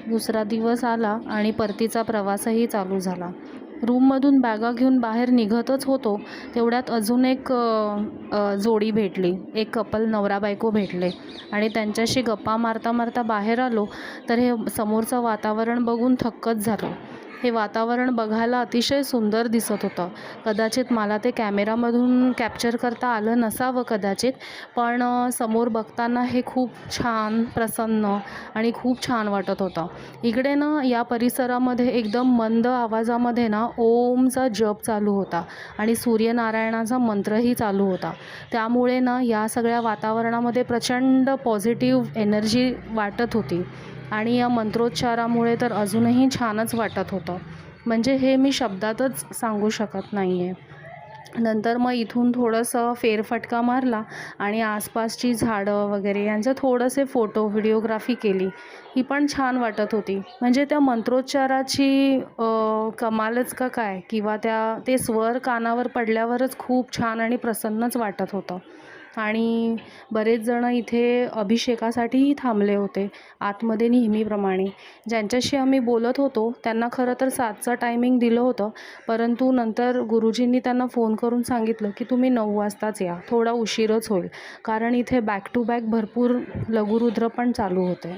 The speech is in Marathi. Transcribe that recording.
दुसरा दिवस आला आणि परतीचा प्रवासही चालू झाला. रूममधून बॅगा घेऊन बाहेर निघतच होतो तेवढ्यात अजून एक जोडी भेटली. एक कपल नवरा बायको भेटले आणि त्यांच्याशी गप्पा मारता मारता बाहेर आलो तर हे समोरचं वातावरण बघून थक्कच झालो. हे वातावरण बघायला अतिशय सुंदर दिसत होतं. कदाचित मला ते कॅमेरामधून कॅप्चर करता आलं नसावं कदाचित, पण समोर बघताना हे खूप छान, प्रसन्न आणि खूप छान वाटत होतं. इकडे ना या परिसरामध्ये एकदम मंद आवाजामध्ये ना ओमचा जप चालू होता आणि सूर्यनारायणाचा मंत्रही चालू होता. त्यामुळे ना या सगळ्या वातावरणामध्ये प्रचंड पॉझिटिव्ह एनर्जी वाटत होती आणि या मंत्रोच्चारामुळे तर अजूनही छानच वाटत होतं. म्हणजे हे मी शब्दातच सांगू शकत नाही आहे. नंतर मग इथून थोडंसं फेरफटका मारला आणि आसपासची झाडं वगैरे यांचे थोडेसे फोटो व्हिडिओग्राफी केली. ही पण छान वाटत होती. म्हणजे त्या मंत्रोच्चाराची कमालच का काय, किंवा ते स्वर कानावर पडल्यावरच खूप छान आणि प्रसन्नच वाटत होतं. आणि बरेच जण इथे अभिषेकासाठीही थांबले होते आतमध्ये नेहमीप्रमाणे. ज्यांच्याशी आम्ही बोलत होतो त्यांना खरं तर 7चं टायमिंग दिलं होतं, परंतु नंतर गुरुजींनी त्यांना फोन करून सांगितलं की तुम्ही 9 वाजताच या, थोडा उशीरच होईल, कारण इथे बॅक टू बॅक भरपूर लघुरुद्र पण चालू होते.